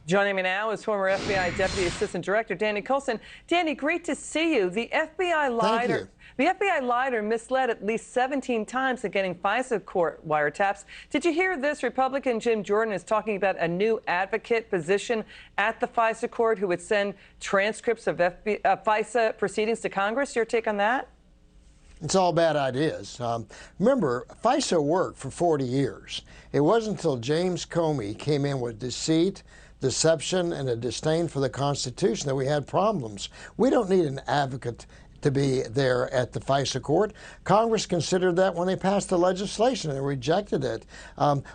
Joining me now is former FBI Deputy Assistant Director Danny Coulson. Danny, great to see you. The FBI lied or misled at least 17 times in getting FISA court wiretaps. Did you hear this? Republican Jim Jordan is talking about a new advocate position at the FISA court who would send transcripts of FISA proceedings to Congress. Your take on that? It's all bad ideas. Remember, FISA worked for 40 years. It wasn't until James Comey came in with deceit, deception, and a disdain for the Constitution that we had problems. We don't need an advocate to be there at the FISA court. Congress considered that when they passed the legislation and rejected it.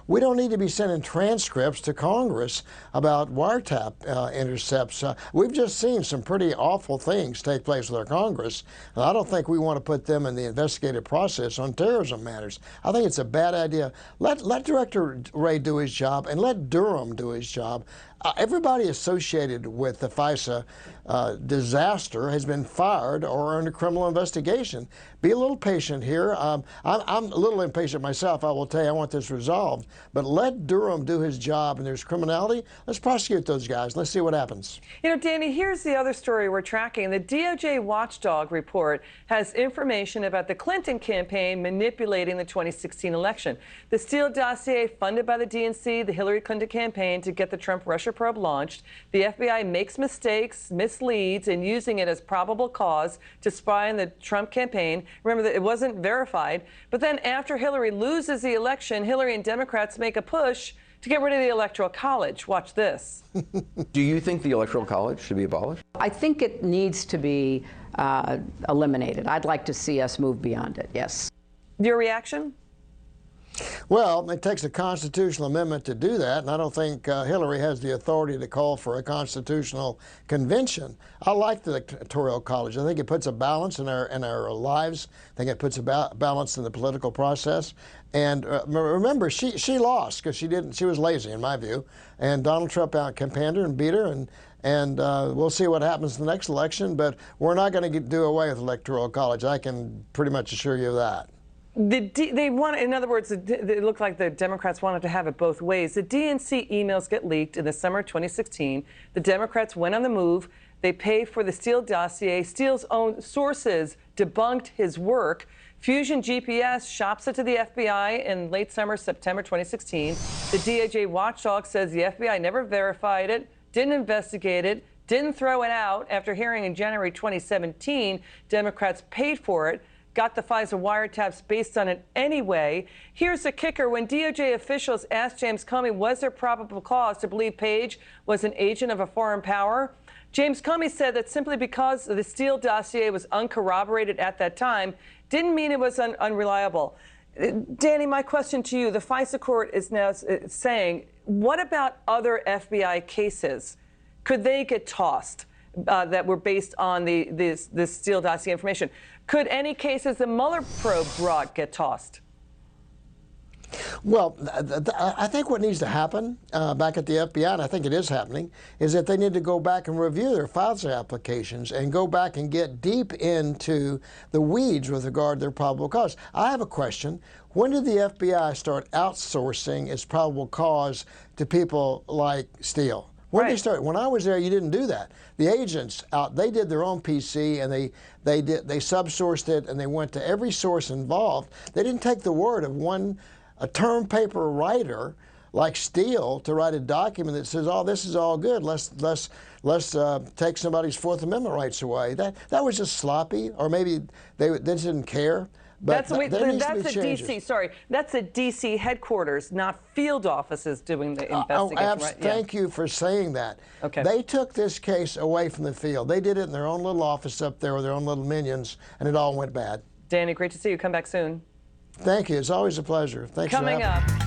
We don't need to be sending transcripts to Congress about wiretap intercepts. We've just seen some pretty awful things take place with our Congress, and I don't think we want to put them in the investigative process on terrorism matters. I think it's a bad idea. Let Director Wray do his job, and let Durham do his job. Everybody associated with the FISA disaster has been fired or under criminal investigation. Be a little patient here. I'm a little impatient myself, I will tell you. I want this resolved. But let Durham do his job, and there's criminality. Let's prosecute those guys. Let's see what happens. You know, Danny, here's the other story we're tracking. The DOJ watchdog report has information about the Clinton campaign manipulating the 2016 election. The Steele dossier, funded by the DNC, the Hillary Clinton campaign, to get the Trump-Russia probe launched. The FBI makes mistakes, misleads, in using it as probable cause to spy on the Trump campaign. Remember that it wasn't verified. But then after Hillary loses the election, Hillary and Democrats make a push to get rid of the Electoral College. Watch this. Do you think the Electoral College should be abolished? I think it needs to be eliminated. I'd like to see us move beyond it, yes. Your reaction? Well, it takes a constitutional amendment to do that, and I don't think Hillary has the authority to call for a constitutional convention. I like the Electoral College. I think it puts a balance in our lives. I think it puts a balance in the political process. And remember, she lost because she was lazy, in my view. And Donald Trump out-campaigned her and beat her, and we'll see what happens in the next election. But we're not going to do away with the Electoral College. I can pretty much assure you of that. They want, in other words, it looked like the Democrats wanted to have it both ways. The DNC emails get leaked in the summer of 2016. The Democrats went on the move. They paid for the Steele dossier. Steele's own sources debunked his work. Fusion GPS shops it to the FBI in late summer, September 2016. The DOJ watchdog says the FBI never verified it, didn't investigate it, didn't throw it out. After hearing in January 2017, Democrats paid for it, got the FISA wiretaps based on it anyway. Here's the kicker. When DOJ officials asked James Comey, was there probable cause to believe Page was an agent of a foreign power? James Comey said that simply because the Steele dossier was uncorroborated at that time didn't mean it was unreliable. Danny, my question to you, the FISA court is now saying, what about other FBI cases? Could they get tossed? That were based on this Steele dossier information. Could any cases the Mueller probe brought get tossed? Well, I think what needs to happen back at the FBI, and I think it is happening, is that they need to go back and review their FISA applications and go back and get deep into the weeds with regard to their probable cause. I have a question. When did the FBI start outsourcing its probable cause to people like Steele? When did they start? When I was there, you didn't do that. The agents they did their own PC, and they subsourced it, and they went to every source involved. They didn't take the word of a term paper writer like Steele to write a document that says, "Oh, this is all good. Let's take somebody's Fourth Amendment rights away." That was just sloppy, or maybe they just didn't care. But that's a DC. Sorry, that's a DC headquarters, not field offices doing the investigation. Right? Thank you for saying that. Okay. They took this case away from the field. They did it in their own little office up there with their own little minions, and it all went bad. Danny, great to see you. Come back soon. Thank you. It's always a pleasure. Thanks for having me. Coming up.